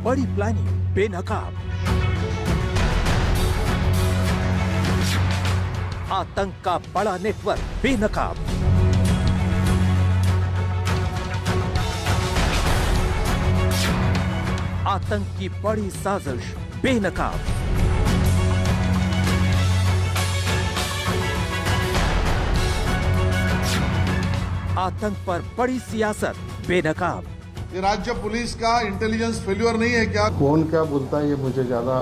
बड़ी प्लानिंग बेनकाब। आतंक का बड़ा नेटवर्क बेनकाब। आतंक की बड़ी साजिश बेनकाब। आतंक पर बड़ी सियासत बेनकाब। ये राज्य पुलिस का इंटेलिजेंस फेल्यूर नहीं है क्या? कौन क्या बोलता है ये मुझे ज्यादा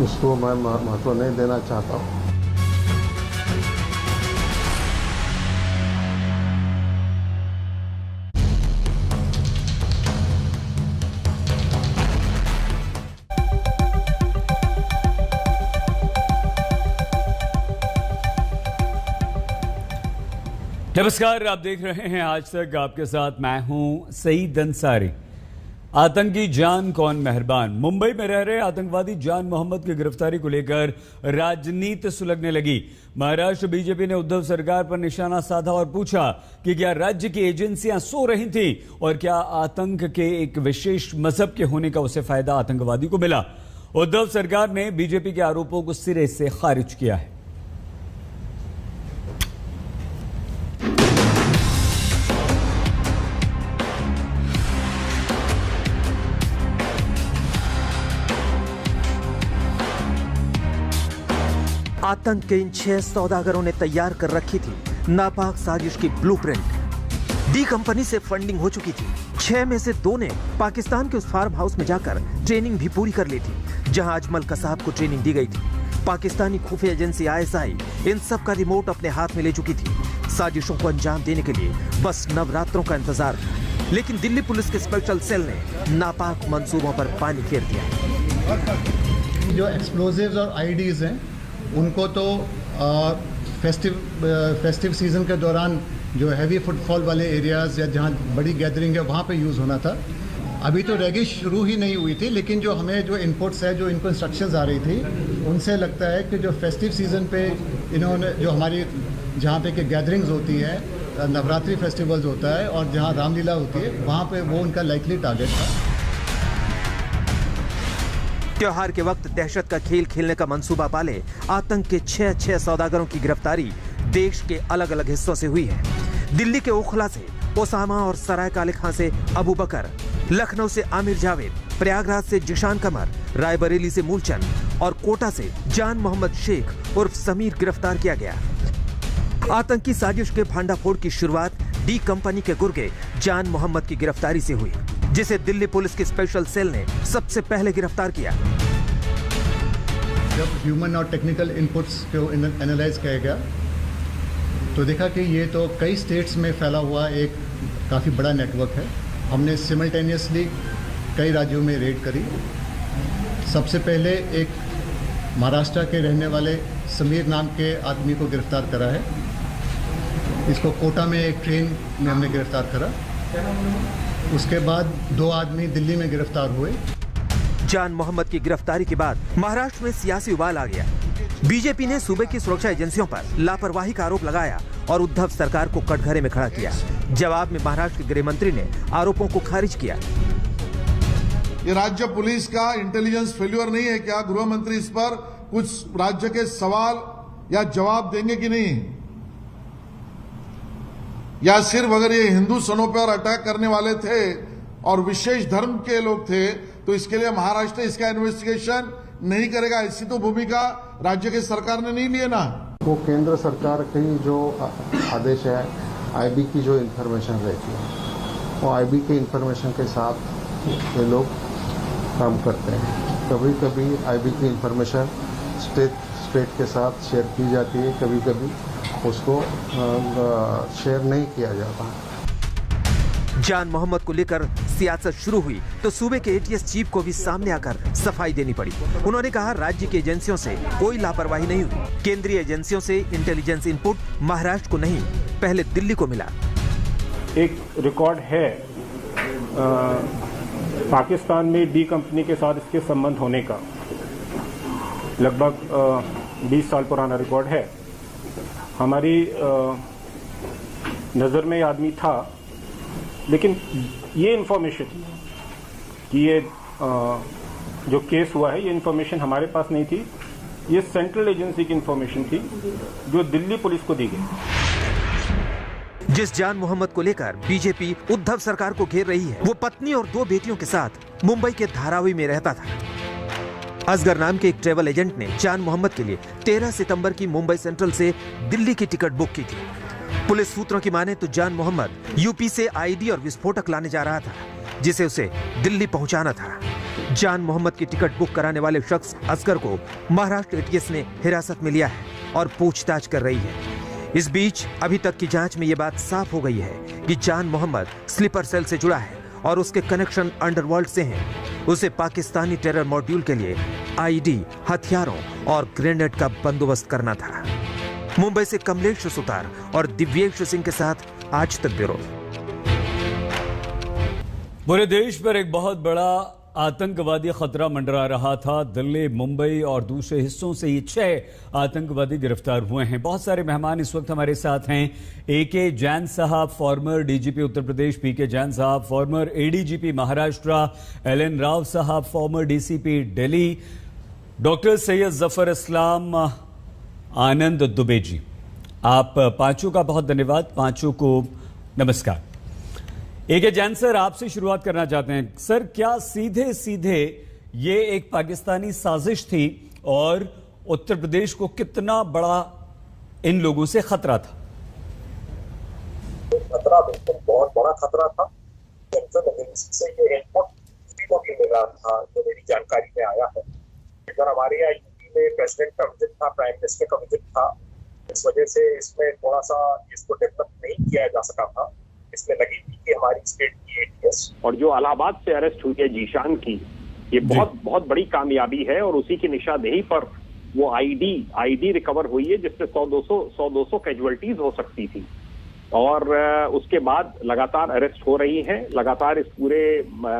उसको मैं महत्व नहीं देना चाहता हूँ। नमस्कार, आप देख रहे हैं आज तक। आपके साथ मैं हूं सईद अंसारी। आतंकी जान कौन मेहरबान। मुंबई में रह रहे आतंकवादी जान मोहम्मद की गिरफ्तारी को लेकर राजनीति सुलगने लगी। महाराष्ट्र बीजेपी ने उद्धव सरकार पर निशाना साधा और पूछा कि क्या राज्य की एजेंसियां सो रही थीं और क्या आतंक के एक विशेष मजहब के होने का उसे फायदा आतंकवादी को मिला। उद्धव सरकार ने बीजेपी के आरोपों को सिरे से खारिज किया है। आतंक के इन 6 सौदागरों ने तैयार कर रखी थी नापाक साजिश की ब्लूप्रिंट। डी कंपनी से फंडिंग हो चुकी थी। 6 में से 2 ने पाकिस्तान के उस फार्म हाउस में जाकर ट्रेनिंग भी पूरी कर ली थी जहां अजमल कसाब को ट्रेनिंग दी गई थी। पाकिस्तानी खुफिया एजेंसी ISI इन सब का रिमोट अपने हाथ में ले चुकी थी। साजिशों को अंजाम देने के लिए बस नवरात्रों का इंतजार था, लेकिन दिल्ली पुलिस के स्पेशल सेल ने नापाक मंसूबों पर पानी फेर दिया। जो एक्सप्लोजिव्स और IEDs हैं उनको तो फेस्टिव सीजन के दौरान जो हैवी फुटफॉल वाले एरियाज या जहाँ बड़ी गैदरिंग है वहाँ पे यूज़ होना था। अभी तो रैगिश शुरू ही नहीं हुई थी, लेकिन जो हमें जो इनपुट्स है, जो इनको इंस्ट्रक्शंस आ रही थी, उनसे लगता है कि जो फेस्टिव सीजन पे इन्होंने जो हमारी जहाँ पे कि गैदरिंग्स होती है, नवरात्रि फेस्टिवल्स होता है और जहाँ रामलीला होती है, वहाँ पे वो उनका लाइकली टारगेट था। त्योहार के वक्त दहशत का खेल खेलने का मंसूबा पाले आतंक के 6 सौदागरों की गिरफ्तारी देश के अलग अलग हिस्सों से हुई है। दिल्ली के ओखला से ओसामा और सराय काले खां से अबू बकर, लखनऊ से आमिर जावेद, प्रयागराज से जिशान कमर, रायबरेली से मूलचंद और कोटा से जान मोहम्मद शेख उर्फ समीर गिरफ्तार किया गया। आतंकी साजिश के भांडाफोड़ की शुरुआत डी कंपनी के गुर्गे जान मोहम्मद की गिरफ्तारी से हुई, जिसे दिल्ली पुलिस के स्पेशल सेल ने सबसे पहले गिरफ्तार किया। जब ह्यूमन और टेक्निकल इनपुट्स को एनालाइज किया गया तो देखा कि ये तो कई स्टेट्स में फैला हुआ एक काफ़ी बड़ा नेटवर्क है। हमने सिमल्टेनियसली कई राज्यों में रेड करी। सबसे पहले एक महाराष्ट्र के रहने वाले समीर नाम के आदमी को गिरफ्तार करा है। इसको कोटा में एक ट्रेन में हमने गिरफ्तार करा। उसके बाद 2 आदमी दिल्ली में गिरफ्तार हुए। जान मोहम्मद की गिरफ्तारी के बाद महाराष्ट्र में सियासी उबाल आ गया। बीजेपी ने सूबे की सुरक्षा एजेंसियों पर लापरवाही का आरोप लगाया और उद्धव सरकार को कटघरे में खड़ा किया। जवाब में महाराष्ट्र के गृह मंत्री ने आरोपों को खारिज किया। ये राज्य पुलिस का इंटेलिजेंस फेल्यूर नहीं है क्या? गृह मंत्री इस पर कुछ राज्य के सवाल या जवाब देंगे कि नहीं? या सिर्फ अगर ये हिंदू सनों पर अटैक करने वाले थे और विशेष धर्म के लोग थे तो इसके लिए महाराष्ट्र इसका इन्वेस्टिगेशन नहीं करेगा, ऐसी तो भूमिका राज्य के सरकार ने नहीं ली है ना। वो केंद्र सरकार की जो आदेश है, IB की जो इन्फॉर्मेशन रहती है, वो IB के इन्फॉर्मेशन के साथ ये लोग काम करते हैं। कभी कभी IB की इन्फॉर्मेशन स्टेट के साथ शेयर की जाती है, कभी कभी उसको शेयर नहीं किया जाता। जान मोहम्मद को लेकर सियासत शुरू हुई तो सूबे के ATS चीफ को भी सामने आकर सफाई देनी पड़ी। उन्होंने कहा राज्य की एजेंसियों से कोई लापरवाही नहीं हुई। केंद्रीय एजेंसियों से इंटेलिजेंस इनपुट महाराष्ट्र को नहीं, पहले दिल्ली को मिला। एक रिकॉर्ड है पाकिस्तान में डी कंपनी के साथ इसके संबंध होने का, लगभग 20 साल पुराना रिकॉर्ड है। हमारी नज़र में आदमी था, लेकिन ये इंफॉर्मेशन कि ये जो केस हुआ है ये इन्फॉर्मेशन हमारे पास नहीं थी, ये सेंट्रल एजेंसी की इन्फॉर्मेशन थी जो दिल्ली पुलिस को दी गई। जिस जान मोहम्मद को लेकर बीजेपी उद्धव सरकार को घेर रही है, वो पत्नी और 2 बेटियों के साथ मुंबई के धारावी में रहता था। असगर नाम के एक ट्रेवल एजेंट ने जान मोहम्मद के लिए 13 सितंबर की मुंबई सेंट्रल से दिल्ली की टिकट बुक की थी। पुलिस सूत्रों की माने तो जान मोहम्मद यूपी से आईडी और विस्फोटक लाने जा रहा था, जिसे उसे दिल्ली पहुंचाना था। जान मोहम्मद की टिकट बुक कराने वाले शख्स असगर को महाराष्ट्र एटीएस ने हिरासत में लिया है और पूछताछ कर रही है। इस बीच अभी तक की जांच में यह बात साफ हो गई है कि जान मोहम्मद स्लीपर सेल से जुड़ा है और उसके कनेक्शन अंडरवर्ल्ड से हैं। उसे पाकिस्तानी टेरर मॉड्यूल के लिए आईडी, हथियारों और ग्रेनेड का बंदोबस्त करना था। मुंबई से कमलेश सुतार और दिव्येश सिंह के साथ आज तक ब्यूरो। पूरे देश पर एक बहुत बड़ा आतंकवादी खतरा मंडरा रहा था। दिल्ली, मुंबई और दूसरे हिस्सों से ये 6 आतंकवादी गिरफ्तार हुए हैं। बहुत सारे मेहमान इस वक्त हमारे साथ हैं। AK जैन साहब, former DGP Uttar Pradesh PK Jain साहब, former ADGP Maharashtra LN Rao साहब, former DCP Delhi doctor Syed Zafar Islam, Anand Dubey ji. आप पांचों का बहुत धन्यवाद, पांचों को नमस्कार। AK जैन सर, आपसे शुरुआत करना चाहते हैं। सर, क्या सीधे सीधे ये एक पाकिस्तानी साजिश थी और उत्तर प्रदेश को कितना बड़ा इन लोगों से खतरा था? खतरा बिल्कुल बहुत बड़ा खतरा था। जनरल एजेंसी से ये इनपुट किसी को भी मिल रहा था, जो मेरी जानकारी में आया है। इधर हमारे यहाँ यूपी में प्रेसिडेंट का विजिट था, प्राइम मिनिस्टर का विजिट था, इस वजह से इसमें थोड़ा सा इसको डेवलप नहीं किया जा सका था। इसमें लगी थी कि हमारी स्टेट की ATS और जो इलाहाबाद से अरेस्ट हुई है जीशान की, ये बहुत बड़ी कामयाबी है और उसी की निशानदेही पर वो आईडी रिकवर हुई है, जिससे 100-200 कैजुअलिटीज हो सकती थी। और उसके बाद लगातार अरेस्ट हो रही है, लगातार इस पूरे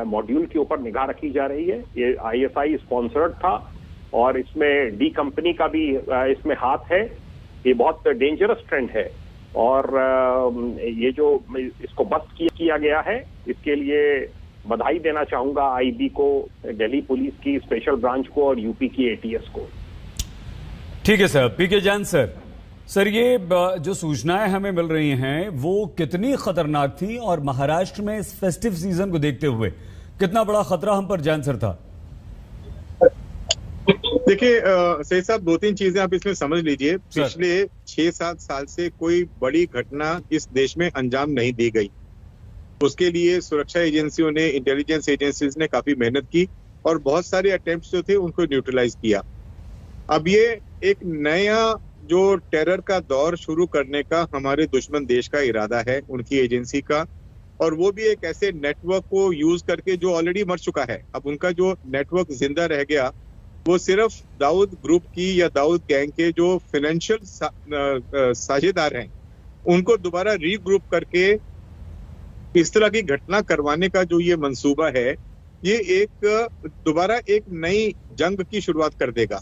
मॉड्यूल के ऊपर निगाह रखी जा रही है। ये ISI स्पॉन्सर्ड था और इसमें डी कंपनी का भी इसमें हाथ है। ये बहुत डेंजरस ट्रेंड है और ये जो इसको बस्ट किया गया है, इसके लिए बधाई देना चाहूंगा IB को, दिल्ली पुलिस की स्पेशल ब्रांच को और यूपी की ATS को। ठीक है सर। PK जैन सर, ये जो सूचनाएं हमें मिल रही हैं वो कितनी खतरनाक थी और महाराष्ट्र में इस फेस्टिव सीजन को देखते हुए कितना बड़ा खतरा हम पर जैन सर था? देखिए सही साहब, 2-3 चीजें आप इसमें समझ लीजिए। पिछले 6-7 साल से कोई बड़ी घटना इस देश में अंजाम नहीं दी गई। उसके लिए सुरक्षा एजेंसियों ने, इंटेलिजेंस एजेंसीज ने काफी मेहनत की और बहुत सारे अटेम्प्ट्स जो थे उनको न्यूट्रलाइज किया। अब ये एक नया जो टेरर का दौर शुरू करने का हमारे दुश्मन देश का इरादा है, उनकी एजेंसी का, और वो भी एक ऐसे नेटवर्क को यूज करके जो ऑलरेडी मर चुका है। अब उनका जो नेटवर्क जिंदा रह गया वो सिर्फ दाऊद ग्रुप की या दाऊद गैंग के जो फाइनेंशियल साझेदार हैं, उनको दोबारा रीग्रुप करके इस तरह की घटना करवाने का जो ये मंसूबा है, ये एक दोबारा एक नई जंग की शुरुआत कर देगा।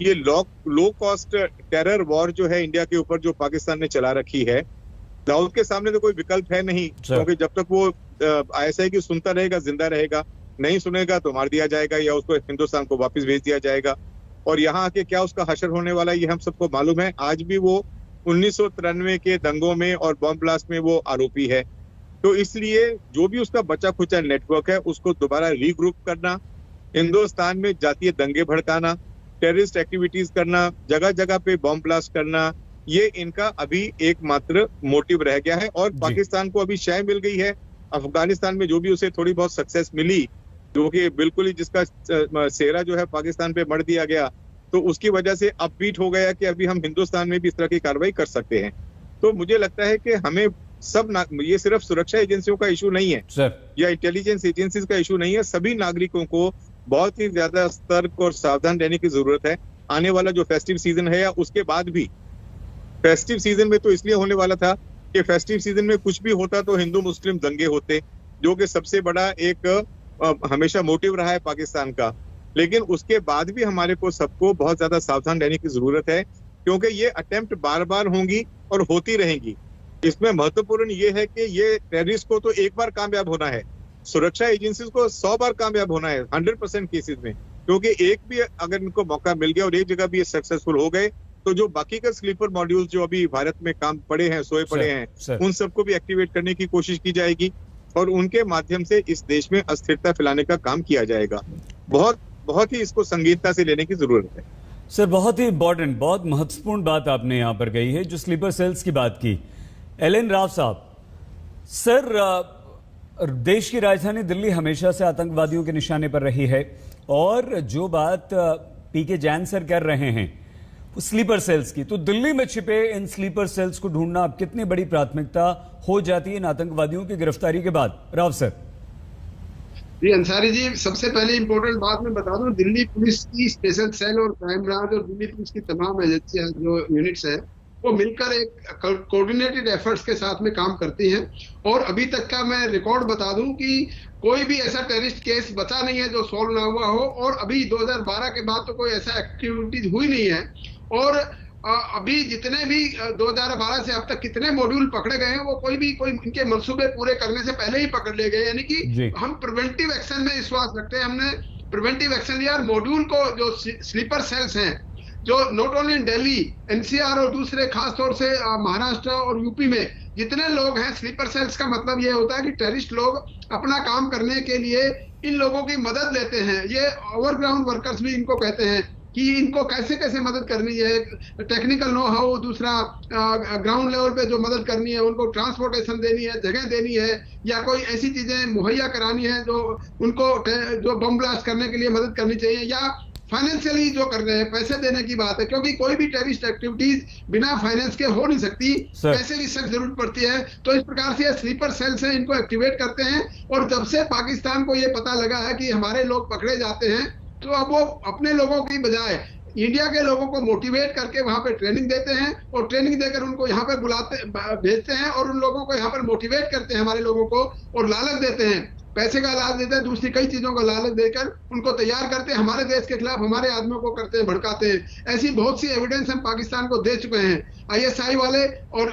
ये लो कॉस्ट टेरर वॉर जो है इंडिया के ऊपर, जो पाकिस्तान ने चला रखी है, दाऊद के सामने तो कोई विकल्प है नहीं, क्योंकि जब तक वो ISI की सुनता रहेगा, जिंदा रहेगा, नहीं सुनेगा तो मार दिया जाएगा या उसको हिंदुस्तान को वापस भेज दिया जाएगा। और यहाँ आके क्या उसका हशर होने वाला है ये हम सबको मालूम है। आज भी वो 1993 के दंगों में और बॉम्ब ब्लास्ट में वो आरोपी है। तो इसलिए जो भी उसका बचा खुचा नेटवर्क है उसको दोबारा रीग्रुप करना, हिंदुस्तान में जातीय दंगे भड़काना, टेररिस्ट एक्टिविटीज करना, जगह जगह पे बॉम्ब ब्लास्ट करना, ये इनका अभी एकमात्र मोटिव रह गया है। और पाकिस्तान को अभी शय मिल गई है। अफगानिस्तान में जो भी उसे थोड़ी बहुत सक्सेस मिली, जो कि बिल्कुल ही जिसका सेहरा जो है पाकिस्तान पे मर दिया गया, तो उसकी वजह से अपबीट हो गया कि अभी हम हिंदुस्तान में भी इस तरह की कार्रवाई कर सकते हैं। तो मुझे लगता है कि हमें ये सिर्फ सुरक्षा एजेंसियों का इशू नहीं है या इंटेलिजेंस एजेंसीज का इशू नहीं है, सभी नागरिकों को बहुत ही ज्यादा सतर्क और सावधान रहने की जरूरत है। आने वाला जो फेस्टिव सीजन है या उसके बाद भी, फेस्टिव सीजन में तो इसलिए होने वाला था कि फेस्टिव सीजन में कुछ भी होता तो हिंदू मुस्लिम दंगे होते, जो कि सबसे बड़ा एक हमेशा मोटिव रहा है पाकिस्तान का। लेकिन उसके बाद भी हमारे को सबको बहुत ज्यादा सावधान रहने की जरूरत है, क्योंकि ये अटेम्प्ट बार बार होंगी और होती रहेंगी। इसमें महत्वपूर्ण ये है कि ये टेररिस्ट को तो एक बार कामयाब होना है, सुरक्षा एजेंसीज को 100 बार कामयाब होना है 100% केसेस में, क्योंकि एक भी अगर इनको मौका मिल गया और एक जगह भी ये सक्सेसफुल हो गए तो जो बाकी का स्लीपर मॉड्यूल्स जो अभी भारत में काम पड़े हैं, सोए पड़े हैं, उन सबको भी एक्टिवेट करने की कोशिश की जाएगी और उनके माध्यम से इस देश में अस्थिरता फैलाने का काम किया जाएगा। बहुत ही इसको संगीनता से लेने की जरूरत है। सर, बहुत ही इंपॉर्टेंट, बहुत महत्वपूर्ण बात आपने यहां पर कही है, जो स्लीपर सेल्स की बात की। एल.एन. राव साहब, सर देश की राजधानी दिल्ली हमेशा से आतंकवादियों के निशाने पर रही है और जो बात पीके जैन सर कर रहे हैं स्लीपर सेल्स की, तो दिल्ली में छिपे इन स्लीपर सेल्स को ढूंढना अब कितनी बड़ी प्राथमिकता हो जाती है इन आतंकवादियों की गिरफ्तारी के बाद? राव सर। जी अंसारी जी, सबसे पहले इंपॉर्टेंट बात मैं बता दूं, दिल्ली पुलिस की स्पेशल सेल और क्राइम ब्रांच और दिल्ली पुलिस की तमाम एजेंसियां जो यूनिट्स है वो मिलकर एक कोऑर्डिनेटेड एफर्ट्स के साथ में काम करती हैं। और अभी तक का मैं रिकॉर्ड बता दूं कि कोई भी ऐसा टेररिस्ट केस बचा नहीं है जो सॉल्व ना हुआ हो, और अभी 2012 के बाद तो कोई ऐसा एक्टिविटीज हुई नहीं है। और अभी जितने भी 2012 से अब तक कितने मॉड्यूल पकड़े गए हैं वो कोई इनके मंसूबे पूरे करने से पहले ही पकड़ लिए गए, यानी कि हम प्रिवेंटिव एक्शन में विश्वास रखते हैं। हमने प्रिवेंटिव एक्शन लिया और मॉड्यूल को जो स्लीपर सेल्स हैं जो not only in Delhi, NCR और दूसरे खासतौर से महाराष्ट्र और यूपी में जितने लोग हैं, स्लीपर सेल्स का मतलब ये होता है कि टेररिस्ट लोग अपना काम करने के लिए इन लोगों की मदद लेते हैं। ये ओवरग्राउंड वर्कर्स भी इनको कहते हैं कि इनको कैसे कैसे मदद करनी है, टेक्निकल नो हाउ, दूसरा ग्राउंड लेवल पे जो मदद करनी है, उनको ट्रांसपोर्टेशन देनी है, जगह देनी है, या कोई ऐसी चीजें मुहैया करानी है जो उनको जो बम ब्लास्ट करने के लिए मदद करनी चाहिए, या फाइनेंशियली जो कर रहे हैं पैसे देने की बात है, क्योंकि कोई भी टेररिस्ट एक्टिविटीज बिना फाइनेंस के हो नहीं सकती, पैसे की सख्त जरूरत पड़ती है। तो इस प्रकार से स्लीपर सेल्स हैं, इनको एक्टिवेट करते हैं। और जब से पाकिस्तान को ये पता लगा है कि हमारे लोग पकड़े जाते हैं, तो अब वो अपने लोगों की बजाय इंडिया के लोगों को मोटिवेट करके वहां पे ट्रेनिंग देते हैं और ट्रेनिंग देकर उनको यहाँ पे भेजते हैं और उन लोगों को यहाँ पर मोटिवेट करते हैं, हमारे लोगों को, और लालच देते हैं, पैसे का लालच देते हैं, दूसरी कई चीजों का लालच देकर उनको तैयार करते हैं, हमारे देश के खिलाफ हमारे आदमियों को करते हैं, भड़काते हैं। ऐसी बहुत सी एविडेंस हम पाकिस्तान को दे चुके हैं। ISI वाले और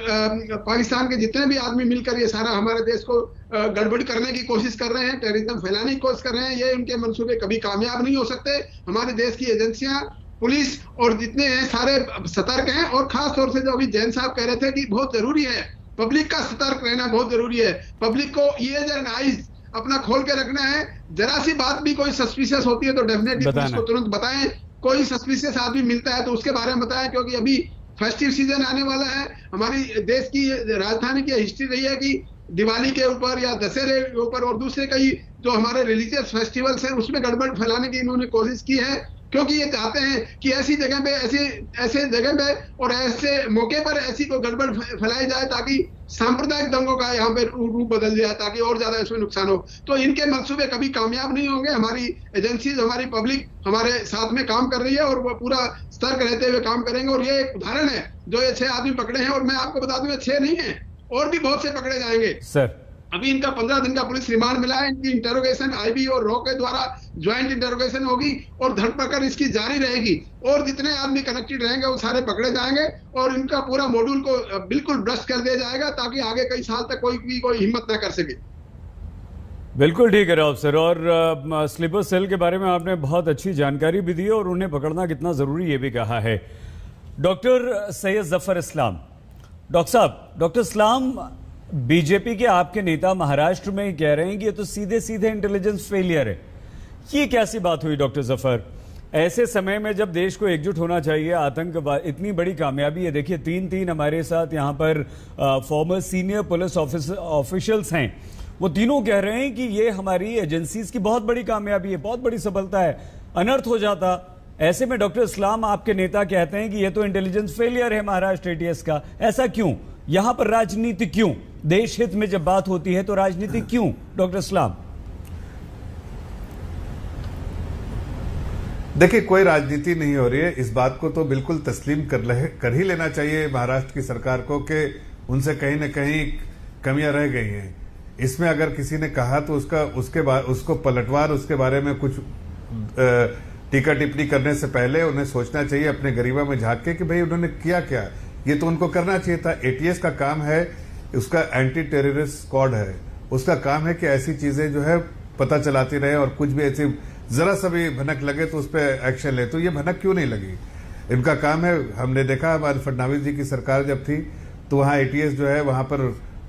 पाकिस्तान के जितने भी आदमी मिलकर ये सारा हमारे देश को गड़बड़ करने की कोशिश कर रहे हैं, टेररिज्म फैलाने की कोशिश कर रहे हैं, ये उनके मंसूबे कभी कामयाब नहीं हो सकते। हमारे देश की एजेंसियां, पुलिस और जितने हैं सारे सतर्क हैं। और खास तौर से जो अभी जैन साहब कह रहे थे कि बहुत जरूरी है पब्लिक का सतर्क रहना, बहुत जरूरी है। पब्लिक को ईयर्स एंड आईज अपना खोल के रखना है। जरा सी बात भी कोई सस्पिशियस होती है तो डेफिनेटली पुलिस को तुरंत बताएं। कोई सस्पिशियस आदमी मिलता है तो उसके बारे में बताएं, क्योंकि अभी फेस्टिव सीजन आने वाला है। हमारी देश की राजधानी की हिस्ट्री रही है कि दिवाली के ऊपर या दशहरे के ऊपर और दूसरे कई जो हमारे रिलीजियस फेस्टिवल्स हैं उसमें गड़बड़ फैलाने की इन्होंने कोशिश की है, क्योंकि ये चाहते हैं कि ऐसी जगह पे ऐसे जगह पे और ऐसे मौके पर ऐसी कोई गड़बड़ फैलाई जाए ताकि सांप्रदायिक दंगों का यहाँ पे रूप बदल जाए, ताकि और ज्यादा इसमें नुकसान हो। तो इनके मंसूबे कभी कामयाब नहीं होंगे। हमारी एजेंसीज, हमारी पब्लिक हमारे साथ में काम कर रही है और वो पूरा सतर्क रहते हुए काम करेंगे। और ये एक उदाहरण है, जो ये 6 आदमी पकड़े हैं, और मैं आपको बता दूं ये 6 नहीं है, और भी बहुत से पकड़े जाएंगे सर। अभी इनका 15 दिन का पुलिस रिमांड मिला है। इनकी इंटरोगेशन IB और रॉ के द्वारा ज्वाइंट इंटरोगेशन होगी और धरपकड़ इसकी जारी रहेगी। और जितने आदमी कनेक्टेड रहेंगे वो सारे पकड़े जाएंगे और इनका पूरा मॉड्यूल को बिल्कुल भ्रष्ट कर दिया जाएगा, ताकि आगे कई साल तक कोई हिम्मत न कर सके। बिल्कुल ठीक है राव सर। और स्लीपर सेल के बारे में आपने बहुत अच्छी जानकारी भी दी और उन्हें पकड़ना कितना जरूरी ये भी कहा है। डॉक्टर सैयद जफर इस्लाम, डॉक्टर साहब, डॉक्टर इस्लाम, बीजेपी के आपके नेता महाराष्ट्र में कह रहे हैं कि ये तो सीधे सीधे इंटेलिजेंस फेलियर है। ये कैसी बात हुई डॉक्टर जफर? ऐसे समय में जब देश को एकजुट होना चाहिए, आतंकवाद इतनी बड़ी कामयाबी है। देखिए 3 हमारे साथ यहाँ पर फॉर्मर सीनियर पुलिस ऑफिशियल्स हैं, वो तीनों कह रहे हैं कि ये हमारी एजेंसीज की बहुत बड़ी कामयाबी है, बहुत बड़ी सफलता है। अनर्थ हो जाता। ऐसे में डॉक्टर इस्लाम आपके नेता कहते हैं कि ये तो इंटेलिजेंस फेलियर है महाराष्ट्र ATS का। ऐसा क्यों? यहां पर राजनीति क्यों? देश हित में जब बात होती है तो राजनीति क्यों डॉक्टर इस्लाम? देखिए, कोई राजनीति नहीं हो रही है। इस बात को तो बिल्कुल तस्लीम कर ही लेना चाहिए महाराष्ट्र की सरकार को कि उनसे कहीं न कहीं कमियां रह गई हैं। इसमें अगर किसी ने कहा तो उसको पलटवार उसके बारे में कुछ टीका टिप्पणी करने से पहले उन्हें सोचना चाहिए अपने गरिमा में झांक के कि भाई उन्होंने किया क्या। ये तो उनको करना चाहिए था। ATS का काम है, उसका एंटी टेररिस्ट स्क्वाड है, उसका काम है कि ऐसी चीजें जो है पता चलाती रहे और कुछ भी ऐसी जरा सा भी भनक लगे तो उस पर एक्शन ले। तो ये भनक क्यों नहीं लगी? इनका काम है। हमने देखा हमारे फडणवीस जी की सरकार जब थी तो वहां एटीएस जो है वहां पर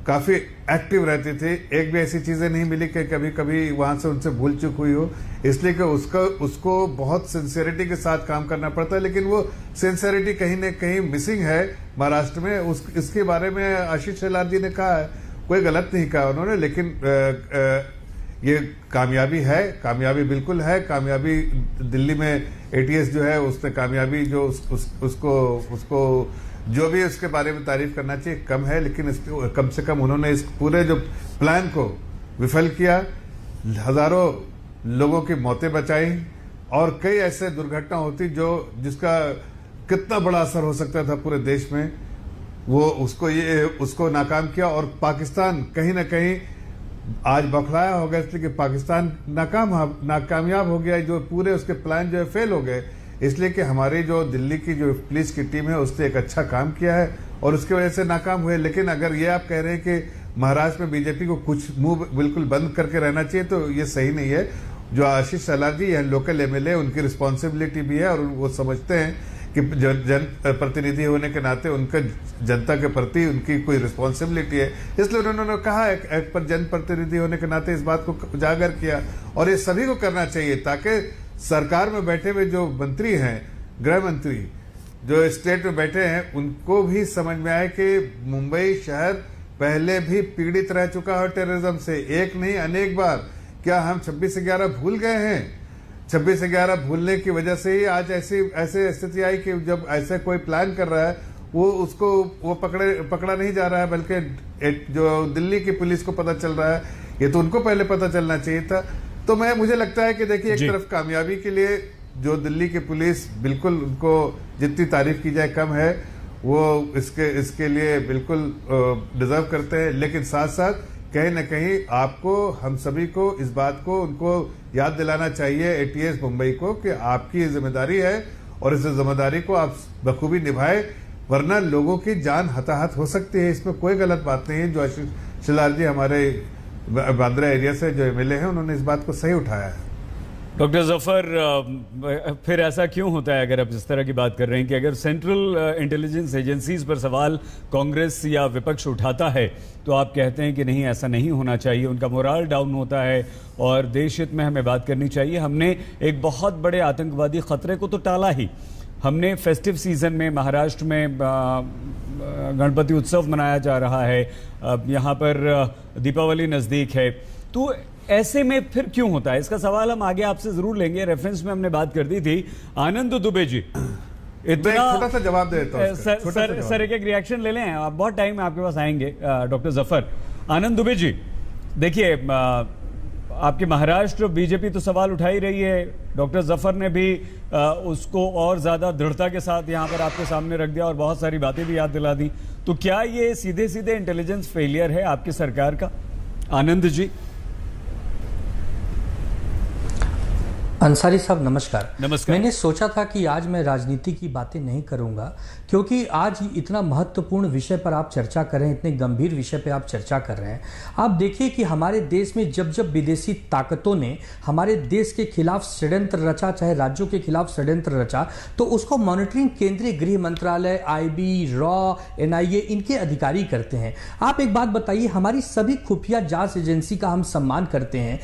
काफी एक्टिव रहती थी। एक भी ऐसी चीजें नहीं मिली कि कभी कभी वहां से उनसे भूल चूक हुई हो, इसलिए कि उसको बहुत सिंसियरिटी के साथ काम करना पड़ता है। लेकिन वो सिंसियरिटी कहीं न कहीं मिसिंग है महाराष्ट्र में। इसके बारे में आशीष शेलार जी ने कहा है, कोई गलत नहीं कहा उन्होंने, लेकिन ये कामयाबी है, कामयाबी बिल्कुल है। कामयाबी दिल्ली में एटीएस जो है उसने कामयाबी जो उसको जो भी उसके बारे में तारीफ करना चाहिए कम है, लेकिन कम से कम उन्होंने इस पूरे जो प्लान को विफल किया, हजारों लोगों की मौतें बचाई और कई ऐसे दुर्घटना होती जिसका कितना बड़ा असर हो सकता था पूरे देश में, वो उसको नाकाम किया। और पाकिस्तान कहीं ना कहीं आज बौखलाया होगा इसलिए कि पाकिस्तान नाकामयाब हो गया, जो पूरे उसके प्लान जो है फेल हो गए, इसलिए कि हमारी जो दिल्ली की जो पुलिस की टीम है उसने एक अच्छा काम किया है और उसकी वजह से नाकाम हुए। लेकिन अगर ये आप कह रहे हैं कि महाराष्ट्र में बीजेपी को कुछ मुंह बिल्कुल बंद करके रहना चाहिए तो ये सही नहीं है। जो आशीष शेलार जी यहाँ लोकल एमएलए, उनकी रिस्पॉन्सिबिलिटी भी है और वो समझते हैं कि जन प्रतिनिधि होने के नाते उनका जनता के प्रति उनकी कोई रिस्पॉन्सिबिलिटी है, इसलिए उन्होंने कहा एक पर जन प्रतिनिधि होने के नाते इस बात को उजागर किया। और ये सभी को करना चाहिए ताकि सरकार में बैठे हुए जो मंत्री हैं, गृह मंत्री जो स्टेट में बैठे हैं, उनको भी समझ में आए कि मुंबई शहर पहले भी पीड़ित रह चुका है टेररिज्म से, एक नहीं अनेक बार। क्या हम 26/11 भूल गए हैं? 26/11 भूलने की वजह से ही आज ऐसी स्थिति आई कि जब ऐसे कोई प्लान कर रहा है वो पकड़ा नहीं जा रहा है, बल्कि जो दिल्ली की पुलिस को पता चल रहा है। ये तो उनको पहले पता चलना चाहिए था। तो मुझे लगता है कि देखिए, एक तरफ कामयाबी के लिए जो दिल्ली की पुलिस, बिल्कुल उनको जितनी तारीफ की जाए कम है, वो इसके लिए बिल्कुल डिजर्व करते हैं। लेकिन साथ साथ कहीं न कहीं आपको, हम सभी को इस बात को उनको याद दिलाना चाहिए एटीएस मुंबई को कि आपकी जिम्मेदारी है और इस जिम्मेदारी को आप बखूबी निभाए, वरना लोगों की जान हताहत हो सकती है। इसमें कोई गलत बात नहीं है। जो आशीष शेलार जी हमारे बांद्रा एरिया से जो एमएलए हैं, उन्होंने इस बात को सही उठाया है। डॉक्टर जफर, फिर ऐसा क्यों होता है, अगर आप इस तरह की बात कर रहे हैं कि अगर सेंट्रल इंटेलिजेंस एजेंसीज पर सवाल कांग्रेस या विपक्ष उठाता है तो आप कहते हैं कि नहीं, ऐसा नहीं होना चाहिए, उनका मोराल डाउन होता है और देश हित में हमें बात करनी चाहिए। हमने एक बहुत बड़े आतंकवादी खतरे को तो टाला ही, हमने फेस्टिव सीजन में महाराष्ट्र में गणपति उत्सव मनाया जा रहा है, यहाँ पर दीपावली नज़दीक है, तो ऐसे में फिर क्यों होता है? इसका सवाल हम आगे आपसे जरूर लेंगे। रेफरेंस में हमने बात कर दी थी। आनंद दुबे जी, इतना छोटा सा जवाब देता हूं सर एक रिएक्शन ले लें, आप बहुत टाइम आपके पास आएंगे। डॉक्टर जफर, आनंद दुबे जी, देखिए आपके महाराष्ट्र बीजेपी तो सवाल उठा ही रही है, डॉक्टर जफर ने भी उसको और ज्यादा दृढ़ता के साथ यहाँ पर आपके सामने रख दिया और बहुत सारी बातें भी याद दिला दी। तो क्या ये सीधे सीधे इंटेलिजेंस फेलियर है आपकी सरकार का? आनंद जी। अंसारी साहब नमस्कार। नमस्कार। मैंने सोचा था कि आज मैं राजनीति की बातें नहीं करूंगा, क्योंकि आज इतना महत्वपूर्ण विषय पर आप चर्चा कर रहे हैं, इतने गंभीर विषय पर आप चर्चा कर रहे हैं। आप देखिए कि हमारे देश में जब जब विदेशी ताकतों ने हमारे देश के खिलाफ षड्यंत्र रचा, चाहे राज्यों के खिलाफ षड्यंत्र रचा, तो उसको मॉनिटरिंग केंद्रीय गृह मंत्रालय, आईबी, रॉ, एनआईए, इनके अधिकारी करते हैं। आप एक बात बताइए, हमारी सभी खुफिया जांच एजेंसी का हम सम्मान करते हैं,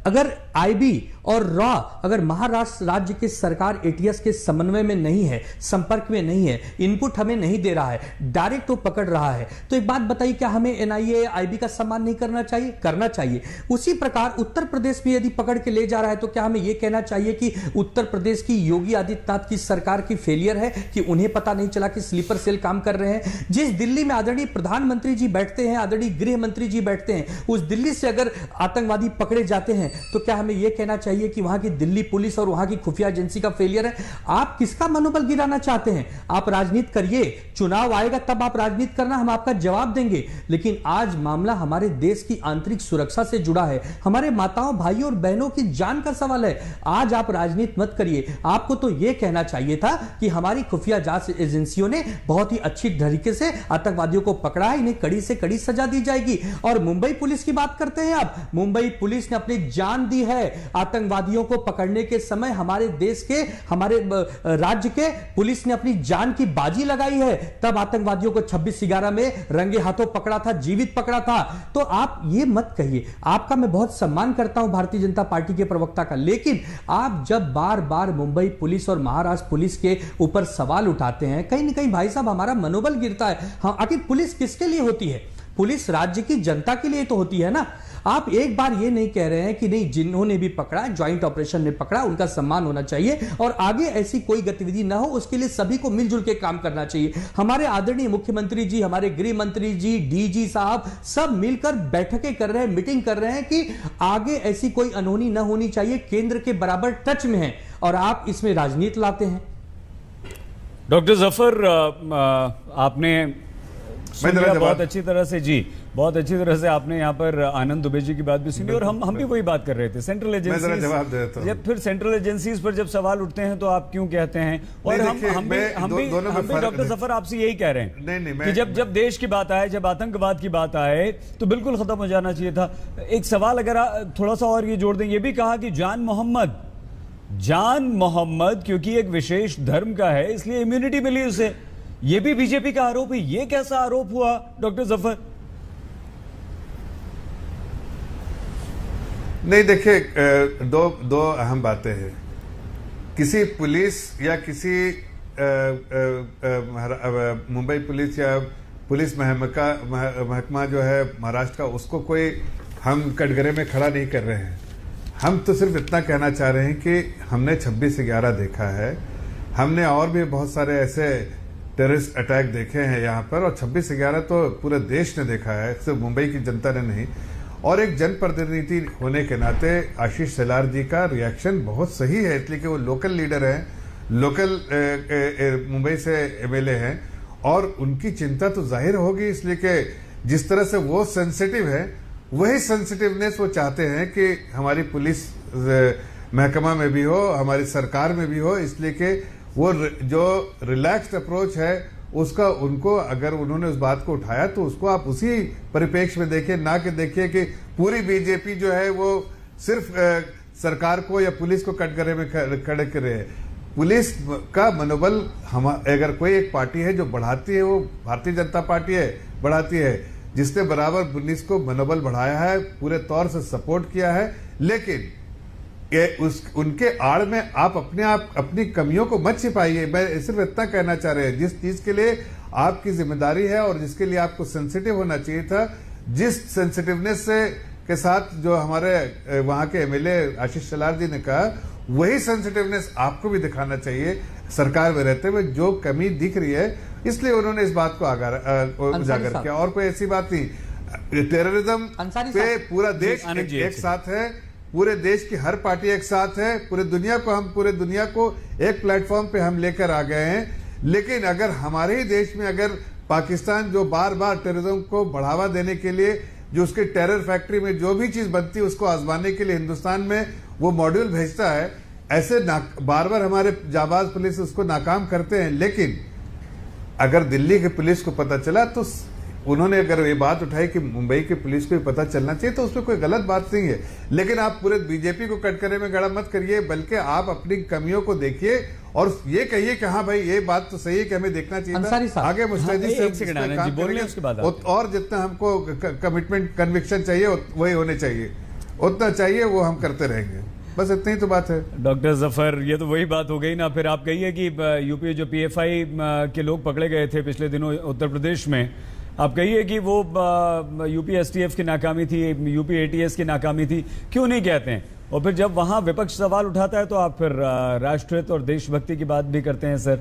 अगर आईबी और रॉ, अगर महाराष्ट्र राज्य की सरकार एटीएस के समन्वय में नहीं है, संपर्क में नहीं है, इनपुट हमें नहीं दे रहा है, डायरेक्ट वो पकड़ रहा है, तो एक बात बताइए, क्या हमें एनआईए, आईबी का सम्मान नहीं करना चाहिए? करना चाहिए। उसी प्रकार उत्तर प्रदेश में यदि पकड़ के ले जा रहा है तो क्या हमें यह कहना चाहिए कि उत्तर प्रदेश की योगी आदित्यनाथ की सरकार की फेलियर है कि उन्हें पता नहीं चला कि स्लीपर सेल काम कर रहे हैं? जिस दिल्ली में आदरणीय प्रधानमंत्री जी बैठते हैं, आदरणीय गृह मंत्री जी बैठते हैं, उस दिल्ली से अगर आतंकवादी पकड़े जाते हैं तो क्या हमें यह कहना चाहिए कि वहां की दिल्ली पुलिस और वहां की खुफिया एजेंसी का फेलियर है? आप किसका मनोबल गिराना चाहते हैं? आप राजनीति करिए, चुनाव आएगा तब आप राजनीति करना, हम आपका जवाब देंगे। लेकिन आज मामला हमारे देश की आंतरिक सुरक्षा से जुड़ा है, हमारे माताओं भाइयों और बहनों की जान का सवाल है। आज आप राजनीति मत करिए। आपको तो यह कहना चाहिए था कि हमारी खुफिया जांच एजेंसियों ने बहुत ही अच्छी तरीके से आतंकवादियों को पकड़ा है, इन्हें कड़ी से कड़ी सजा दी जाएगी। और मुंबई पुलिस की बात करते हैं आप, मुंबई पुलिस ने अपनी जान दी है आतंकवादियों को पकड़ने के समय। हमारे देश के, हमारे राज्य के पुलिस ने अपनी जान की बाजी लगाई है, तब आतंकवादियों को 26/11 में रंगे हाथों पकड़ा था, जीवित पकड़ा था। तो आप ये मत कहिए। आपका मैं बहुत सम्मान करता हूं भारतीय जनता पार्टी के प्रवक्ता का, लेकिन आप जब बार बार मुंबई पुलिस और महाराष्ट्र पुलिस के ऊपर सवाल उठाते हैं, कहीं ना कहीं भाई साहब हमारा मनोबल गिरता है। हाँ, आखिर पुलिस किसके लिए होती है? पुलिस राज्य की जनता के लिए तो होती है ना। आप एक बार ये नहीं कह रहे हैं कि नहीं, जिन्होंने भी पकड़ा, ज्वाइंट ऑपरेशन में पकड़ा, उनका सम्मान होना चाहिए और आगे ऐसी कोई गतिविधि ना हो, उसके लिए सभी को मिलजुल के काम करना चाहिए। हमारे आदरणीय मुख्यमंत्री जी, हमारे गृह मंत्री जी, डीजी साहब सब मिलकर बैठकें कर रहे हैं, मीटिंग कर रहे हैं कि आगे ऐसी कोई अनहोनी ना होनी चाहिए, केंद्र के बराबर टच में है, और आप इसमें राजनीति लाते हैं। डॉक्टर जफर, आपने बहुत अच्छी तरह से जी, बहुत अच्छी तरह से आपने यहाँ पर आनंद दुबे जी की बात भी सुनी और हम भी वही बात कर रहे थे। सेंट्रल एजेंसीज, जब फिर सेंट्रल एजेंसीज पर जब सवाल उठते हैं तो आप क्यों कहते हैं? और हम भी डॉक्टर जफर आपसे यही कह रहे हैं कि जब देश की बात आए, जब आतंकवाद की बात आए तो बिल्कुल खत्म हो जाना चाहिए था। एक सवाल अगर थोड़ा सा और ये जोड़ दें, ये भी कहा कि जान मोहम्मद क्योंकि एक विशेष धर्म का है इसलिए इम्यूनिटी मिली उसे, ये भी बीजेपी का आरोप है। ये कैसा आरोप हुआ डॉक्टर जफर? नहीं, देखिए, दो अहम बातें हैं। किसी पुलिस या किसी मुंबई पुलिस या पुलिस महकमा जो है महाराष्ट्र का, उसको कोई हम कटघरे में खड़ा नहीं कर रहे हैं। हम तो सिर्फ इतना कहना चाह रहे हैं कि हमने 26/11 देखा है, हमने और भी बहुत सारे ऐसे टेररिस्ट अटैक देखे हैं यहाँ पर, और 26/11 तो पूरे देश ने देखा है, सिर्फ मुंबई की जनता ने नहीं। और एक जनप्रतिनिधि होने के नाते आशीष शेलार जी का रिएक्शन बहुत सही है, इसलिए कि वो लोकल लीडर हैं, लोकल मुंबई से एमएलए हैं, और उनकी चिंता तो जाहिर होगी, इसलिए कि जिस तरह से वो सेंसिटिव है, वही सेंसिटिवनेस वो चाहते हैं कि हमारी पुलिस महकमा में भी हो, हमारी सरकार में भी हो, इसलिए कि वो जो रिलैक्स्ड अप्रोच है उसका उनको, अगर उन्होंने उस बात को उठाया तो उसको आप उसी परिप्रेक्ष्य में देखिए, ना कि देखिए कि पूरी बीजेपी जो है वो सिर्फ सरकार को या पुलिस को कटघरे में खड़े कर रहे हैं। पुलिस का मनोबल अगर कोई एक पार्टी है जो बढ़ाती है, वो भारतीय जनता पार्टी है, बढ़ाती है, जिसने बराबर पुलिस को मनोबल बढ़ाया है, पूरे तौर से सपोर्ट किया है। लेकिन उनके आड़ में आप अपनी कमियों को मत छिपाइए। मैं सिर्फ इतना कहना चाह रहे हैं, जिस चीज के लिए आपकी जिम्मेदारी है और जिसके लिए आपको सेंसिटिव होना चाहिए था, जिस सेंसिटिवनेस के साथ जो हमारे वहां के एमएलए आशीष शेलार जी ने कहा, वही सेंसिटिवनेस आपको भी दिखाना चाहिए सरकार में रहते हुए। जो कमी दिख रही है, इसलिए उन्होंने इस बात को उजागर किया, और कोई ऐसी बात नहीं। टेररिज्म पे पूरा देश एक साथ है, पूरे देश की हर पार्टी एक साथ है, पूरे दुनिया को एक प्लेटफॉर्म पे हम लेकर आ गए हैं। लेकिन अगर हमारे ही देश में अगर पाकिस्तान जो बार बार टेररिज्म को बढ़ावा देने के लिए, जो उसके टेरर फैक्ट्री में जो भी चीज बनती है उसको आजमाने के लिए हिंदुस्तान में वो मॉड्यूल भेजता है, ऐसे बार बार हमारे जाबाज पुलिस उसको नाकाम करते हैं। लेकिन अगर दिल्ली की पुलिस को पता चला, तो उन्होंने अगर ये बात उठाई कि मुंबई की पुलिस को भी पता चलना चाहिए, तो उसमें कोई गलत बात नहीं है। लेकिन आप पूरे बीजेपी को कटघरे में खड़ा मत करिए, बल्कि आप अपनी कमियों को देखिए और ये कहिए कि हाँ भाई, ये बात तो सही है कि हमें देखना चाहिए था। आगे मुस्तैदी से काम करेंगे, और जितना हमको कमिटमेंट, कन्विक्शन चाहिए वही होने चाहिए, उतना चाहिए वो हम करते रहेंगे। बस इतनी ही तो बात है डॉक्टर जफर। ये तो वही बात हो गई ना। फिर आप कहिए कि यूपी जो पीएफआई के लोग पकड़े गए थे पिछले दिनों उत्तर प्रदेश में, आप कहिए कि वो यूपी एसटीएफ की नाकामी थी, यूपी एटीएस की नाकामी थी, क्यों नहीं कहते हैं? और फिर जब वहां विपक्ष सवाल उठाता है तो आप फिर राष्ट्रहित और देशभक्ति की बात भी करते हैं सर।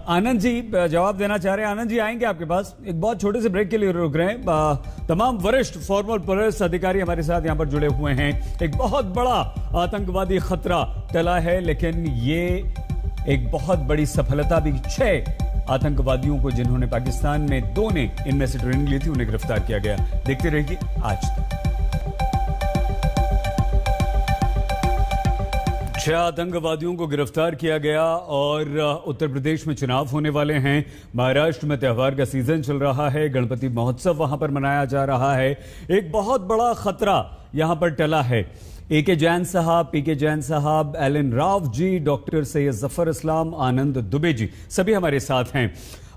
आनंद जी जवाब देना चाह रहे हैं। आनंद जी आएंगे आपके पास, एक बहुत छोटे से ब्रेक के लिए रुक रहे हैं। तमाम वरिष्ठ फॉर्मल पुलिस अधिकारी हमारे साथ यहां पर जुड़े हुए हैं। एक बहुत बड़ा आतंकवादी खतरा टला है, लेकिन ये एक बहुत बड़ी सफलता भी। 6 आतंकवादियों को जिन्होंने पाकिस्तान में 2 ने इनमें से ट्रेनिंग ली थी, उन्हें गिरफ्तार किया गया। देखते रहिए आज तक। 6 आतंकवादियों को गिरफ्तार किया गया और उत्तर प्रदेश में चुनाव होने वाले हैं। महाराष्ट्र में त्योहार का सीजन चल रहा है, गणपति महोत्सव वहां पर मनाया जा रहा है। एक बहुत बड़ा खतरा यहां पर टला है। AK जैन साहब, PK जैन साहब, एलन राव जी, डॉक्टर सैयद जफर इस्लाम, आनंद दुबे जी सभी हमारे साथ हैं।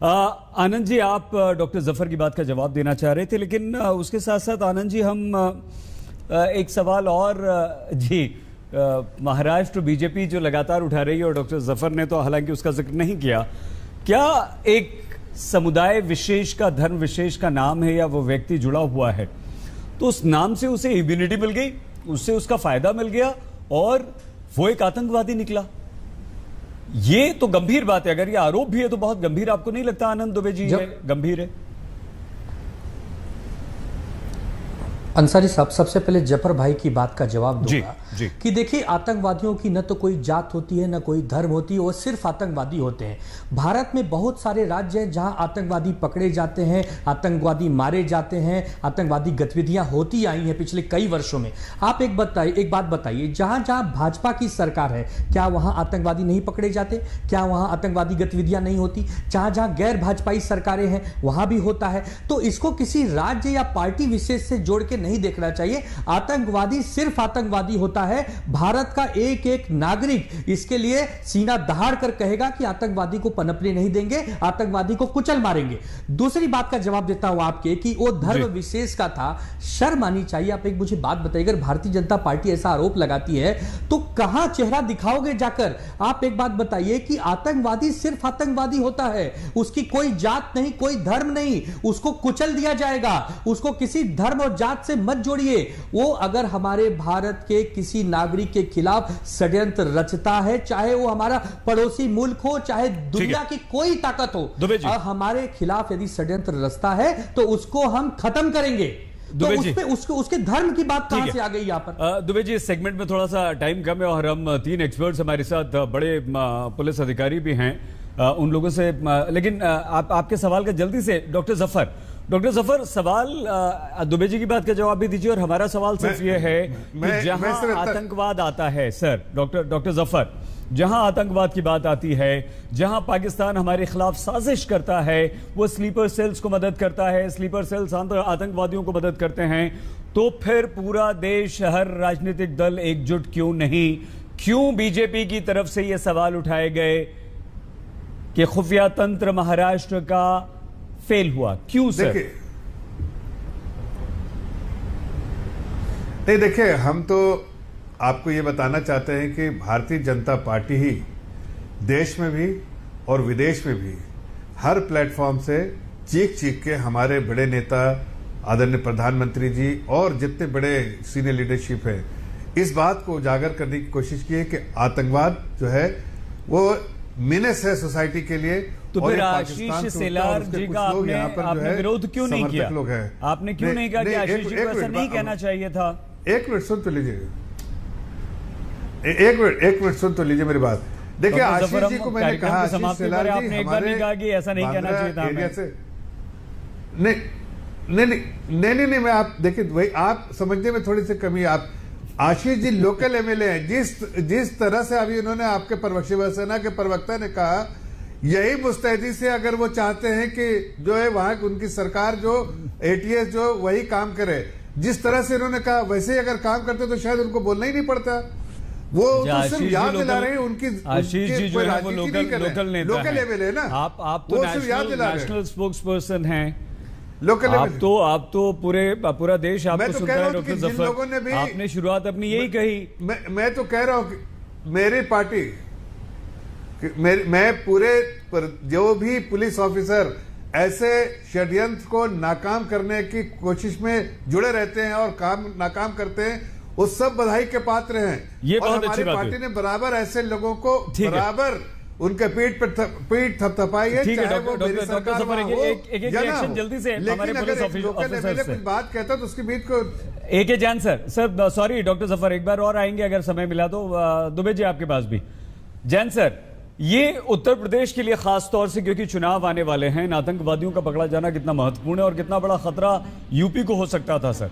आनंद जी, आप डॉक्टर जफर की बात का जवाब देना चाह रहे थे, लेकिन उसके साथ साथ आनंद जी हम एक सवाल और जी, महाराष्ट्र बीजेपी जो लगातार उठा रही है और डॉक्टर जफर ने तो हालांकि उसका जिक्र नहीं किया, क्या एक समुदाय विशेष का, धर्म विशेष का नाम है या वो व्यक्ति जुड़ा हुआ है तो उस नाम से उसे इम्यूनिटी मिल गई, उससे उसका फायदा मिल गया और वो एक आतंकवादी निकला? ये तो गंभीर बात है। अगर ये आरोप भी है तो बहुत गंभीर, आपको नहीं लगता आनंद दुबे जी? गंभीर है। अंसारी साहब, सबसे पहले जफर भाई की बात का जवाब दूंगा कि देखिए, आतंकवादियों की न तो कोई जात होती है, न कोई धर्म होती है, वो सिर्फ आतंकवादी होते हैं। भारत में बहुत सारे राज्य हैं जहां आतंकवादी पकड़े जाते हैं, आतंकवादी मारे जाते हैं, आतंकवादी गतिविधियां होती आई हैं पिछले कई वर्षों में। आप एक बात बताइए, जहां जहां भाजपा की सरकार है, क्या वहां आतंकवादी नहीं पकड़े जाते? क्या वहां आतंकवादी गतिविधियां नहीं होती? जहां जहां गैर भाजपाई सरकारें हैं वहां भी होता है। तो इसको किसी राज्य या पार्टी विशेष से जोड़ के नहीं देखना चाहिए। आतंकवादी सिर्फ आतंकवादी होता है। भारत का एक एक नागरिक इसके लिए सीना दहाड़ कर कहेगा कि आतंकवादी को पनपने नहीं देंगे, आतंकवादी को कुचल मारेंगे। दूसरी बात का जवाब देता हूं आपके कि वो धर्म विशेष का था, शर्म आनी चाहिए। आप एक मुझे बात बताइए, अगर भारतीय जनता पार्टी ऐसा आरोप लगाती है तो कहां चेहरा दिखाओगे जाकर? आप एक बात बताइए कि आतंकवादी सिर्फ आतंकवादी होता है, उसकी कोई जात नहीं, कोई धर्म नहीं, उसको कुचल दिया जाएगा। उसको किसी धर्म और जात से मत जोड़िए। वो अगर हमारे भारत के किसी नागरिक के खिलाफ षड्यंत्र रचता है, चाहे वो हमारा पड़ोसी मुल्क हो, चाहे दुनिया की कोई ताकत हो, और हमारे खिलाफ यदि षड्यंत्र रचता है तो उसको हम खत्म करेंगे। तो उसके धर्म की बात कहां से आ गई यहाँ पर? दुबे जी, इस सेगमेंट में थोड़ा सा टाइम कम है और हम 3 एक्सपर्ट्स हमारे साथ, बड़े पुलिस अधिकारी भी हैं, उन लोगों से, लेकिन आपके सवाल का जल्दी से डॉक्टर जफर सवाल, दुबे जी की बात का जवाब भी दीजिए। और हमारा सवाल सिर्फ ये है कि जहां आतंकवाद आता है सर, डॉक्टर जफर, जहां आतंकवाद की बात आती है, जहां पाकिस्तान हमारे खिलाफ साजिश करता है, वो स्लीपर सेल्स को मदद करता है, स्लीपर सेल्स आतंकवादियों को मदद करते हैं, तो फिर पूरा देश, हर राजनीतिक दल एकजुट क्यों नहीं? क्यों बीजेपी की तरफ से ये सवाल उठाए गए कि खुफिया तंत्र महाराष्ट्र का फेल हुआ? क्यों सर? देखिए, हम तो आपको ये बताना चाहते हैं कि भारतीय जनता पार्टी ही देश में भी और विदेश में भी हर प्लेटफॉर्म से चीख के हमारे बड़े नेता आदरणीय प्रधानमंत्री जी और जितने बड़े सीनियर लीडरशिप है, इस बात को उजागर करने की कोशिश की है कि आतंकवाद जो है वो मीनेस है सोसाइटी के लिए। तो फिर आशीष सेलार जी का आपने विरोध क्यों नहीं किया? लोग हैं, आपने क्यों नहीं कहा कि आशीष जी को ऐसा नहीं कहना चाहिए था? एक मिनट सुन तो लीजिए, एक मिनट सुन तो लीजिए मेरी बात। देखिए, आशीष जी को मैंने कहा, आशीष सेलार जी, आपने एक बार नहीं कहा कि ऐसा नहीं कहना चाहिए था एरिया से। नहीं, मैं आप देखिए, वही आप समझने में थोड़ी सी कमी। आप आशीष जी लोकल एमएलए हैं। जिस तरह से अभी उन्होंने आपके शिवसेना के प्रवक्ता ने कहा, यही मुस्तैदी से अगर वो चाहते हैं कि जो है वहां उनकी सरकार जो एटीएस जो वही काम करे, जिस तरह से उन्होंने कहा वैसे ही अगर काम करते तो शायद उनको बोलना ही नहीं पड़ता। वो तो सिर्फ याद दिला रहे हैं उनकी। आशीष जी जो है वो लोकल नेता एमएलए है ना, आप तो नेशनल स्पोक्स पर्सन हैं, लोकल। आप तो पूरा देश आपको सुनता है डॉक्टर जफर। आपने शुरुआत अपनी यही कही। मैं तो कह रहा हूं कि मेरी पार्टी, मैं पूरे जो भी पुलिस ऑफिसर ऐसे षड्यंत्र को नाकाम करने की कोशिश में जुड़े रहते हैं और नाकाम करते हैं, वो सब बधाई के पात्र हैं। ये और बहुत अच्छी हमारी बात पार्टी है। ने बराबर ऐसे लोगों को ठीक है। बराबर उनके पीठ थपथपाई है, ठीक है, चाहे वो डॉक्टर मेरी सरकार सफर, वहाँ हो एक या ना रिएक्शन हो। जल्दी से हमारे लेकिन पुलिस अगर एक लोकल ऑफिसर एमएलए से कुछ बात कहता तो उसकी बीट को एके जैन सर सॉरी डॉक्टर सफर, एक बार और आएंगे अगर समय मिला तो। दुबे जी आपके पास भी। जैन सर, ये उत्तर प्रदेश के लिए खास तौर से क्योंकि चुनाव आने वाले हैं, इन आतंकवादियों का पकड़ा जाना कितना महत्वपूर्ण है और कितना बड़ा खतरा यूपी को हो सकता था सर?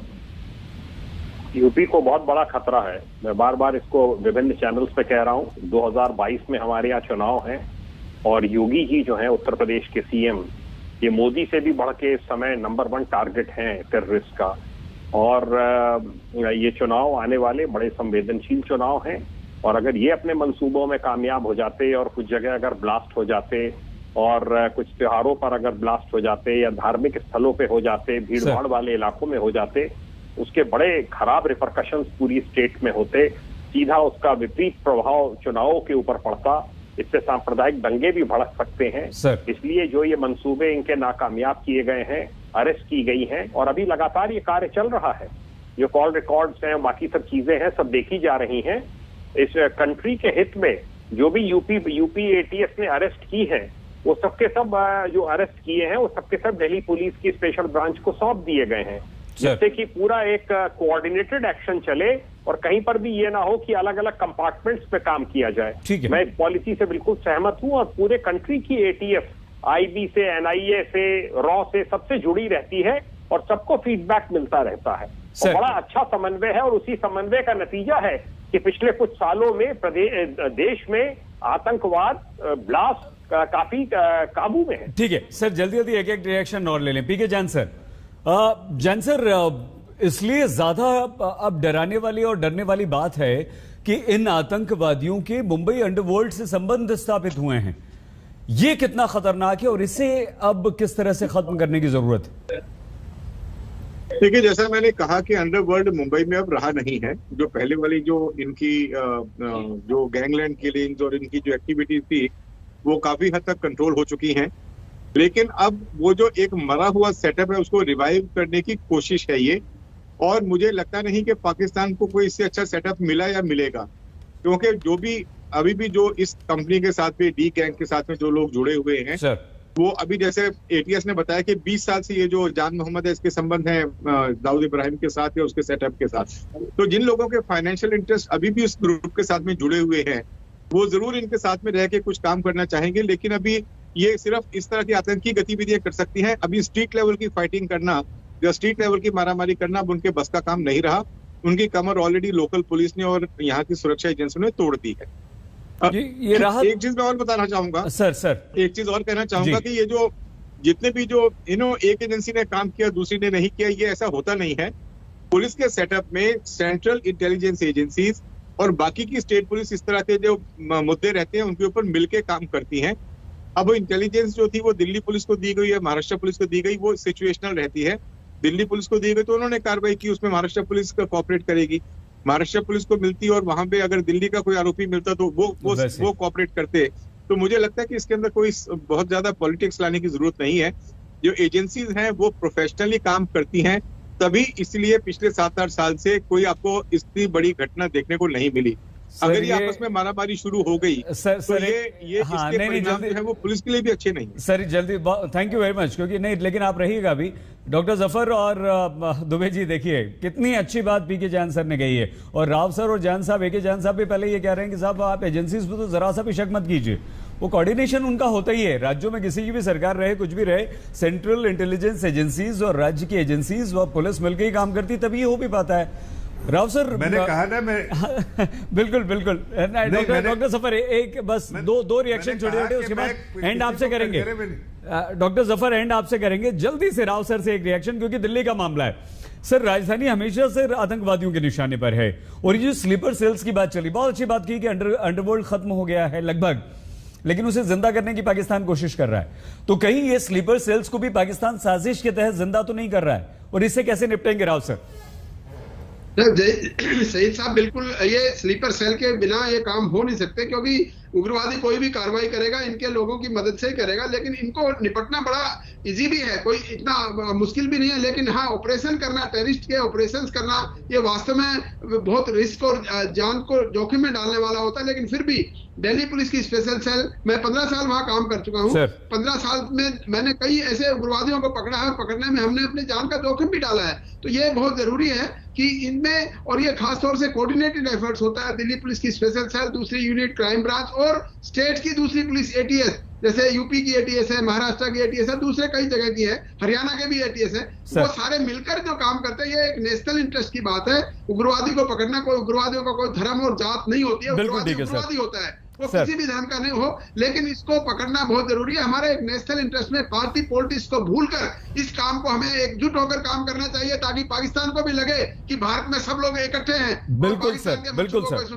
यूपी को बहुत बड़ा खतरा है। मैं बार बार इसको विभिन्न चैनल्स पे कह रहा हूं। 2022 में हमारे यहाँ चुनाव है और योगी जी जो है उत्तर प्रदेश के सीएम, ये मोदी से भी बढ़ के इस समय नंबर 1 टारगेट हैं टेररिस्ट का। और ये चुनाव आने वाले बड़े संवेदनशील चुनाव हैं और अगर ये अपने मंसूबों में कामयाब हो जाते और कुछ जगह अगर ब्लास्ट हो जाते और कुछ त्योहारों पर अगर ब्लास्ट हो जाते या धार्मिक स्थलों पे हो जाते, भीड़भाड़ वाले इलाकों में हो जाते, उसके बड़े खराब रिपरकशंस पूरी स्टेट में होते। सीधा उसका विपरीत प्रभाव चुनावों के ऊपर पड़ता। इससे सांप्रदायिक दंगे भी भड़क सकते हैं। इसलिए जो ये मंसूबे इनके नाकामयाब किए गए हैं, अरेस्ट की गई हैं और अभी लगातार ये कार्य चल रहा है। जो कॉल रिकॉर्ड्स हैं, बाकी सब चीजें हैं, सब देखी जा रही हैं। इस कंट्री के हित में जो भी यूपी एटीएस ने अरेस्ट की है, वो सबके सब जो अरेस्ट किए हैं वो सबके सब दिल्ली पुलिस की स्पेशल ब्रांच को सौंप दिए गए हैं, जिससे कि पूरा एक कोऑर्डिनेटेड एक्शन चले और कहीं पर भी ये ना हो कि अलग अलग कंपार्टमेंट्स पे काम किया जाए। मैं इस पॉलिसी से बिल्कुल सहमत हूं और पूरे कंट्री की एटीएफ आईबी से, एनआईए से, रॉ से, सबसे जुड़ी रहती है और सबको फीडबैक मिलता रहता है और बड़ा अच्छा समन्वय है। और उसी समन्वय का नतीजा है कि पिछले कुछ सालों में देश में आतंकवाद ब्लास्ट काफी काबू में है। ठीक है सर, जल्दी जल्दी एक एक रिएक्शन और ले लें। पीके जैन सर, इसलिए ज्यादा अब डराने वाली और डरने वाली बात है कि इन आतंकवादियों के मुंबई अंडरवर्ल्ड से संबंध स्थापित हुए हैं। ये कितना खतरनाक है और इसे अब किस तरह से खत्म करने की जरूरत है? देखिए, जैसा मैंने कहा कि अंडरवर्ल्ड मुंबई में अब रहा नहीं है। जो पहले वाली जो इनकी जो गैंगलैंड किलिंग्स और इनकी जो एक्टिविटीज थी वो काफी हद तक कंट्रोल हो चुकी हैं। लेकिन अब वो जो एक मरा हुआ सेटअप है उसको रिवाइव करने की कोशिश है ये। और मुझे लगता नहीं कि पाकिस्तान को कोई इससे अच्छा सेटअप मिला या मिलेगा, क्योंकि जो भी अभी भी जो इस कंपनी के साथ में, डी गैंग के साथ में जो लोग जुड़े हुए हैं वो अभी, जैसे एटीएस ने बताया कि 20 साल से ये जो जान मोहम्मद है इसके संबंध है दाऊद इब्राहिम के साथ या उसके सेटअप के साथ। तो जिन लोगों के फाइनेंशियल इंटरेस्ट अभी भी इस ग्रुप के साथ में जुड़े हुए हैं वो जरूर इनके साथ में रह के कुछ काम करना चाहेंगे। लेकिन अभी ये सिर्फ इस तरह की आतंकी गतिविधियां कर सकती हैं। अभी स्ट्रीट लेवल की फाइटिंग करना या स्ट्रीट लेवल की मारामारी करना अब उनके बस का काम नहीं रहा। उनकी कमर ऑलरेडी लोकल पुलिस ने और यहाँ की सुरक्षा एजेंसियों ने तोड़ दी है। ये रहा एक चीज मैं और बताना चाहूंगा सर एक चीज और कहना चाहूंगा कि ये जो जितने भी जो एक एजेंसी ने काम किया दूसरी ने नहीं किया, ये ऐसा होता नहीं है। पुलिस के सेटअप में सेंट्रल इंटेलिजेंस एजेंसीज और बाकी की स्टेट पुलिस इस तरह के जो मुद्दे रहते हैं उनके ऊपर मिलकर काम करती हैं। अब इंटेलिजेंस जो थी वो दिल्ली पुलिस को दी गई है, महाराष्ट्र पुलिस को दी गई, वो सिचुएशनल रहती है। दिल्ली पुलिस को दी गई तो उन्होंने कार्रवाई की, उसमें महाराष्ट्र पुलिस का कोऑपरेट करेगी। महाराष्ट्र पुलिस को मिलती और वहां पे अगर दिल्ली का कोई आरोपी मिलता तो वो कोऑपरेट करते। तो मुझे लगता है कि इसके अंदर कोई बहुत ज्यादा पॉलिटिक्स लाने की जरूरत नहीं है। जो एजेंसीज हैं वो प्रोफेशनली काम करती हैं, तभी इसलिए पिछले 7-8 साल से कोई आपको इतनी बड़ी घटना देखने को नहीं मिली। अगर ये आपस में मारामारी शुरू हो गई तो ये हाँ, इसके परिणाम जो है वो पुलिस के लिए भी अच्छे नहीं है। सर जल्दी, थैंक यू वेरी मच, क्योंकि नहीं लेकिन आप रहिएगा अभी। डॉक्टर जफर और दुबे जी, देखिए कितनी अच्छी बात पीके जैन सर ने कही है और राव सर और जैन साहब, एके जैन साहब भी पहले ये कह रहे हैं कि साहब आप एजेंसीज पे तो जरा सा भी शक मत कीजिए, वो कोऑर्डिनेशन उनका होता ही है। राज्यों में किसी की भी सरकार रहे, कुछ भी रहे, सेंट्रल इंटेलिजेंस एजेंसीज और राज्य की एजेंसीज और पुलिस मिलकर ही काम करती, तभी ये हो भी पाता है। राव सर, मैंने कहा ना मैं बिल्कुल डॉक्टर सफर, एक बस दो रिएक्शन छोटे उसके बाद एंड आपसे करेंगे। डॉक्टर जफर एंड आपसे करेंगे जल्दी से। राव सर से एक रिएक्शन, क्योंकि दिल्ली का मामला है। सर, राजधानी हमेशा से आतंकवादियों के निशाने पर है और ये जो स्लीपर सेल्स की बात चली, बहुत अच्छी बात की कि अंडरवर्ल्ड खत्म हो गया है लगभग, लेकिन उसे जिंदा करने की पाकिस्तान कोशिश कर रहा है। तो कहीं ये स्लीपर सेल्स को भी पाकिस्तान साजिश के तहत जिंदा तो नहीं कर रहा है, और इससे कैसे निपटेंगे राव सर? सही साहब, बिल्कुल ये स्लीपर सेल के बिना ये काम हो नहीं सकते, क्योंकि उग्रवादी कोई भी कार्रवाई करेगा इनके लोगों की मदद से ही करेगा, लेकिन इनको निपटना बड़ा इजी भी है, कोई इतना मुश्किल भी नहीं है। लेकिन हाँ, ऑपरेशन करना, टेररिस्ट के ऑपरेशन करना, ये वास्तव में बहुत रिस्क और जान को जोखिम में डालने वाला होता है। लेकिन फिर भी दिल्ली पुलिस की स्पेशल सेल, मैं 15 साल वहां काम कर चुका हूँ, 15 साल में मैंने कई ऐसे उग्रवादियों को पकड़ा है और पकड़ने में हमने अपनी जान का जोखिम भी डाला है। तो ये बहुत जरूरी है कि इनमें, और ये खासतौर से कोऑर्डिनेटेड एफर्ट्स होता है दिल्ली पुलिस की स्पेशल सेल, दूसरी यूनिट क्राइम ब्रांच और स्टेट की दूसरी पुलिस एटीएस, जैसे यूपी की एटीएस है, महाराष्ट्र की एटीएस है, दूसरे कई जगह की है, हरियाणा के भी एटीएस है, वो सारे मिलकर जो काम करते हैं, ये एक नेशनल इंटरेस्ट की बात है। उग्रवादी को पकड़ना, कोई उग्रवादियों का कोई धर्म और जात नहीं होती है, उग्रवादी होता है, वो किसी भी धर्म का नहीं हो, लेकिन इसको पकड़ना बहुत जरूरी है। हमारे एक नेशनल इंटरेस्ट में पार्टी पॉलिटिक्स को भूलकर इस काम को हमें एकजुट होकर काम करना चाहिए, ताकि पाकिस्तान को भी लगे कि भारत में सब लोग इकट्ठे हैं। बिल्कुल सर,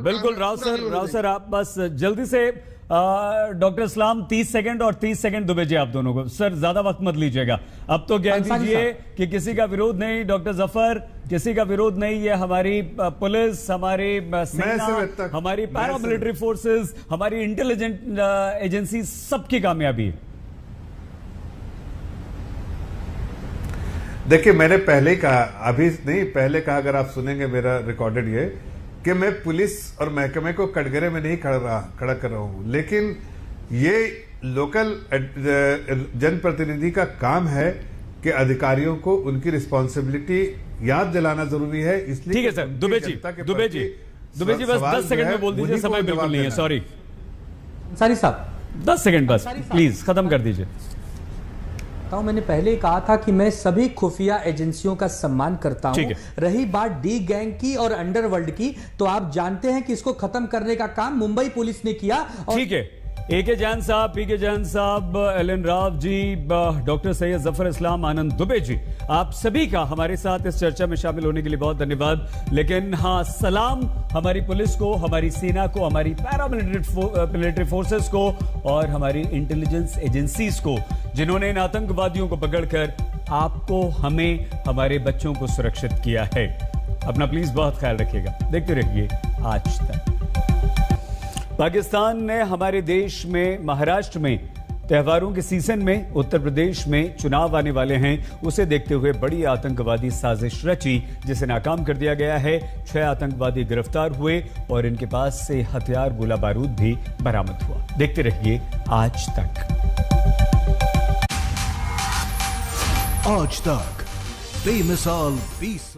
बिल्कुल राव सर, आप बस जल्दी से डॉक्टर इस्लाम 30 सेकंड और 30 सेकंड दुबे जी आप दोनों को। सर ज्यादा वक्त मत लीजिएगा, अब तो कह दीजिए कि किसी का विरोध नहीं, डॉक्टर जफर किसी का विरोध नहीं, ये हमारी पुलिस, हमारी सेना, हमारी पैरामिलिट्री फोर्सेस, हमारी इंटेलिजेंट एजेंसी, सबकी कामयाबी है। देखिए, मैंने पहले कहा, अभी नहीं, पहले कहा, अगर आप सुनेंगे मेरा रिकॉर्डेड ये, कि मैं पुलिस और महकमे को कटघरे में नहीं खड़ा कर रहा हूं, लेकिन ये लोकल जनप्रतिनिधि का काम है कि अधिकारियों को उनकी रिस्पॉन्सिबिलिटी याद दिलाना जरूरी है। इसलिए ठीक है सर, दुबे जी बस 10 सेकंड में बोल दीजिए, समय बिल्कुल नहीं है, सॉरी अंसारी साहब 10 सेकंड बस प्लीज खत्म कर दीजिए। मैंने पहले कहा था कि मैं सभी खुफिया एजेंसियों का सम्मान करता हूं। रही बात डी गैंग की और अंडरवर्ल्ड की, तो आप जानते हैं कि इसको खत्म करने का काम मुंबई पुलिस ने किया। ठीक है, ए.के. जैन साहब, पी.के. जैन साहब, एल.एन. राव जी, डॉक्टर सैयद जफर इस्लाम, आनंद दुबे जी, आप सभी का हमारे साथ इस चर्चा में शामिल होने के लिए बहुत धन्यवाद। लेकिन हाँ, सलाम हमारी पुलिस को, हमारी सेना को, हमारी पैरामिलिट्री फोर्सेस को और हमारी इंटेलिजेंस एजेंसीज को, जिन्होंने इन आतंकवादियों को पकड़कर आपको, हमें, हमारे बच्चों को सुरक्षित किया है। अपना प्लीज बहुत ख्याल रखिएगा, देखते रहिए आज तक। पाकिस्तान ने हमारे देश में, महाराष्ट्र में त्योहारों के सीजन में, उत्तर प्रदेश में चुनाव आने वाले हैं, उसे देखते हुए बड़ी आतंकवादी साजिश रची, जिसे नाकाम कर दिया गया है। 6 आतंकवादी गिरफ्तार हुए और इनके पास से हथियार, गोला बारूद भी बरामद हुआ। देखते रहिए आज तक। आज तक बेमिसाल 20